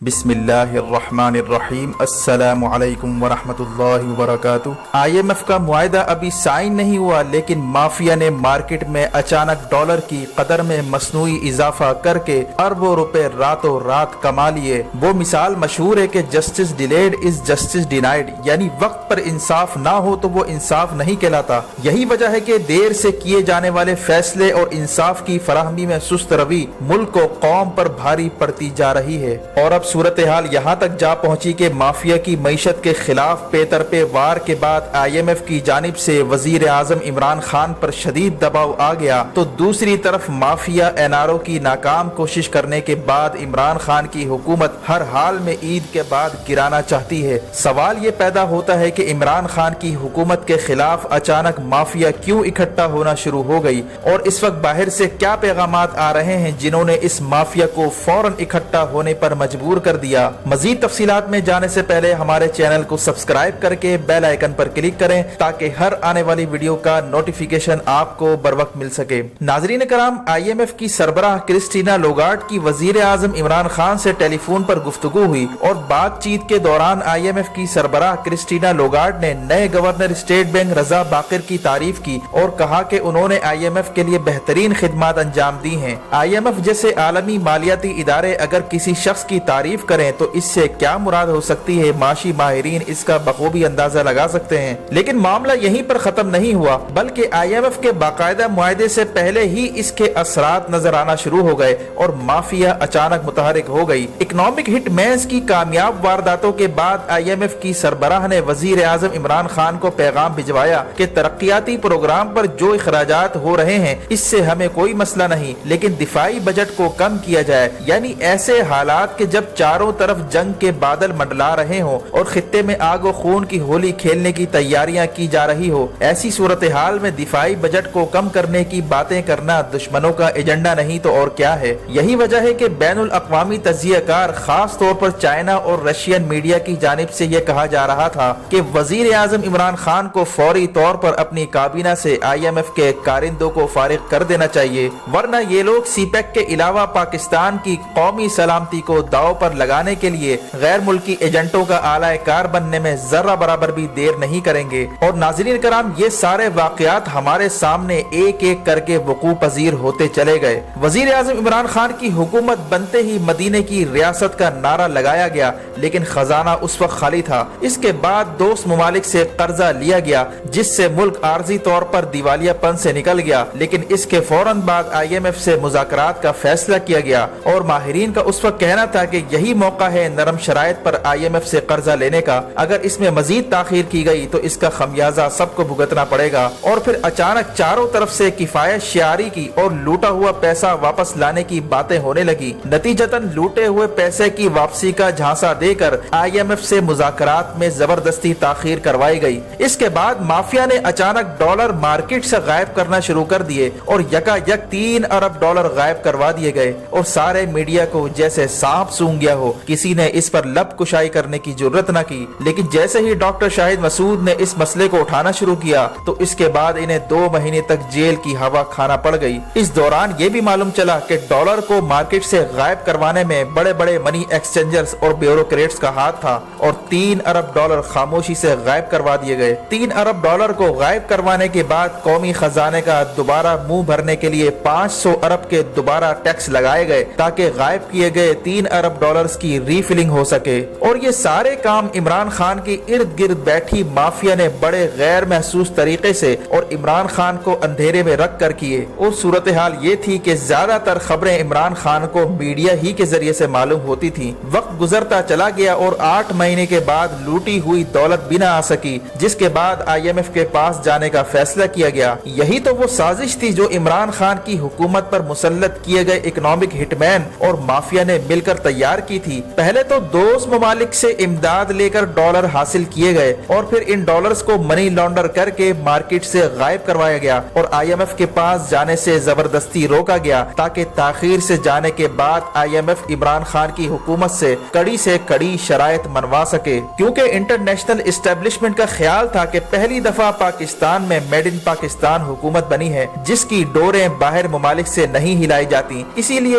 بسم اللہ الرحمن الرحیم، السلام علیکم ورحمۃ اللہ وبرکاتہ۔ IMF کا معاہدہ ابھی سائن نہیں ہوا، لیکن مافیا نے مارکیٹ میں اچانک ڈالر کی قدر میں مصنوعی اضافہ کر کے اربوں روپے راتوں رات کما لیے۔ وہ مثال مشہور ہے کہ justice delayed is justice denied, یعنی وقت پر انصاف نہ ہو تو وہ انصاف نہیں کہلاتا۔ یہی وجہ ہے کہ دیر سے کیے جانے والے فیصلے اور انصاف کی فراہمی میں سست روی ملک و قوم پر بھاری پڑتی جا رہی ہے، اور اب صورتحال یہاں تک جا پہنچی کہ مافیا کی معیشت کے خلاف پیتر پہ وار کے بعد IMF کی جانب سے وزیر اعظم عمران خان پر شدید دباؤ آ گیا، تو دوسری طرف مافیا NRO کی ناکام کوشش کرنے کے بعد عمران خان کی حکومت ہر حال میں عید کے بعد گرانا چاہتی ہے۔ سوال یہ پیدا ہوتا ہے کہ عمران خان کی حکومت کے خلاف اچانک مافیا کیوں اکٹھا ہونا شروع ہو گئی، اور اس وقت باہر سے کیا پیغامات آ رہے ہیں جنہوں نے اس مافیا کو فوراً اکٹھا ہونے پر مجبور کر دیا۔ مزید تفصیلات میں جانے سے پہلے ہمارے چینل کو سبسکرائب کر کے بیل آئیکن پر کلک کریں تاکہ ہر آنے والی ویڈیو کا نوٹیفیکیشن آپ کو بروقت مل سکے۔ ناظرین کرام، IMF کی سربراہ کرسٹینا لوگارڈ کی وزیر اعظم عمران خان سے ٹیلی فون پر گفتگو ہوئی، اور بات چیت کے دوران IMF کی سربراہ کرسٹینا لوگارڈ نے نئے گورنر اسٹیٹ بینک رضا باقر کی تعریف کی اور کہا کہ انہوں نے IMF کے لیے بہترین خدمات انجام دی ہیں۔ IMF جیسے عالمی مالیاتی ادارے اگر کسی شخص کی تعریف کریں تو اس سے کیا مراد ہو سکتی ہے، معاشی ماہرین اس کا بخوبی اندازہ لگا سکتے ہیں۔ لیکن معاملہ یہیں پر ختم نہیں ہوا، بلکہ IMF کے باقاعدہ معاہدے سے پہلے ہی اس کے اثرات نظر آنا شروع ہو گئے اور مافیا اچانک متحرک ہو گئی۔ اکنامک ہٹ مینز کی کامیاب وارداتوں کے بعد IMF کی سربراہ نے وزیر اعظم عمران خان کو پیغام بھجوایا کہ ترقیاتی پروگرام پر جو اخراجات ہو رہے ہیں اس سے ہمیں کوئی مسئلہ نہیں، لیکن دفاعی بجٹ کو کم کیا جائے، یعنی ایسے حالات کہ جب چاروں طرف جنگ کے بادل منڈلا رہے ہوں اور خطے میں آگ و خون کی ہولی کھیلنے کی تیاریاں کی جا رہی ہو، ایسی صورتحال میں دفاعی بجٹ کو کم کرنے کی باتیں کرنا دشمنوں کا ایجنڈا نہیں تو اور کیا ہے۔ یہی وجہ ہے کہ بین الاقوامی تجزیہ کار، خاص طور پر چائنا اور رشین میڈیا کی جانب سے یہ کہا جا رہا تھا کہ وزیر اعظم عمران خان کو فوری طور پر اپنی کابینہ سے IMF کے کارندوں کو فارغ کر دینا چاہیے، ورنہ یہ لوگ CPEC کے علاوہ پاکستان کی قومی سلامتی کو داؤ پر لگانے کے لیے غیر ملکی ایجنٹوں کا اعلی کار بننے میں ذرہ برابر بھی دیر نہیں کریں گے۔ اور ناظرین کرام، یہ سارے واقعات ہمارے سامنے ایک ایک کر کے وقوع پذیر ہوتے چلے گئے۔ وزیر اعظم عمران خان کی حکومت بنتے ہی مدینے کی ریاست کا نعرہ لگایا گیا، لیکن خزانہ اس وقت خالی تھا۔ اس کے بعد دوست ممالک سے قرضہ لیا گیا، جس سے ملک عارضی طور پر دیوالیہ پن سے نکل گیا، لیکن اس کے فوراً بعد IMF سے مذاکرات کا فیصلہ کیا گیا، اور ماہرین کا اس وقت کہنا تھا کہ یہی موقع ہے نرم شرائط پر IMF سے قرضہ لینے کا۔ اگر اس میں مزید تاخیر کی گئی تو اس کا خمیازہ سب کو بھگتنا پڑے گا۔ اور پھر اچانک چاروں طرف سے کفایت شعاری کی اور لوٹا ہوا پیسہ واپس لانے کی باتیں ہونے لگی۔ نتیجتاً لوٹے ہوئے پیسے کی واپسی کا جھانسا دے کر IMF سے مذاکرات میں زبردستی تاخیر کروائی گئی۔ اس کے بعد مافیا نے اچانک ڈالر مارکیٹ سے غائب کرنا شروع کر دیے، اور یکا یک 3 ارب ڈالر غائب کروا دیے گئے، اور سارے میڈیا کو جیسے سانپ سونگ گیا ہو۔ کسی نے اس پر لب کشائی کرنے کی جرت نہ کی، لیکن جیسے ہی ڈاکٹر شاہد مسعود نے اس مسئلے کو اٹھانا شروع کیا تو اس کے بعد انہیں 2 مہینے تک جیل کی ہوا کھانا پڑ گئی۔ اس دوران یہ بھی معلوم چلا کہ ڈالر کو مارکیٹ سے غائب کروانے میں بڑے بڑے منی ایکسچینجرز اور بیوروکریٹس کا ہاتھ تھا، اور 3 ارب ڈالر خاموشی سے غائب کروا دیے گئے۔ 3 ارب ڈالر کو غائب کروانے کے بعد قومی خزانے کا دوبارہ منہ بھرنے کے لیے 500 ارب کے دوبارہ ٹیکس لگائے گئے تاکہ غائب کیے گئے 3 ارب ڈالرز کی ری فلنگ ہو سکے۔ اور یہ سارے کام عمران خان کے ارد گرد بیٹھی مافیا نے بڑے غیر محسوس طریقے سے اور عمران خان کو اندھیرے میں رکھ کر کیے۔ اور صورتحال یہ تھی کہ زیادہ تر خبریں عمران خان کو میڈیا ہی کے ذریعے سے معلوم ہوتی تھیں۔ وقت گزرتا چلا گیا اور 8 مہینے کے بعد لوٹی ہوئی دولت بھی نہ آ سکی، جس کے بعد IMF کے پاس جانے کا فیصلہ کیا گیا۔ یہی تو وہ سازش تھی جو عمران خان کی حکومت پر مسلط کیے گئے اکنامک ہٹ مین اور مافیا نے مل کر تیار کی تھی۔ پہلے تو دوست ممالک سے امداد لے کر ڈالر حاصل کیے گئے، اور پھر ان ڈالرز کو منی لانڈر کر کے مارکیٹ سے غائب کروایا گیا اور IMF کے پاس جانے سے زبردستی روکا گیا، تاکہ تاخیر سے جانے کے بعد IMF عمران خان کی حکومت سے کڑی شرائط منوا سکے، کیونکہ انٹرنیشنل اسٹیبلشمنٹ کا خیال تھا کہ پہلی دفعہ پاکستان میں میڈ ان پاکستان حکومت بنی ہے جس کی ڈوریں باہر ممالک سے نہیں ہلائی جاتی، اسی لیے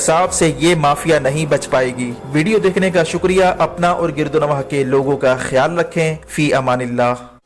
احتساب سے یہ مافیا نہیں بچ پائے گی۔ ویڈیو دیکھنے کا شکریہ۔ اپنا اور گرد و نواح کے لوگوں کا خیال رکھیں۔ فی امان اللہ۔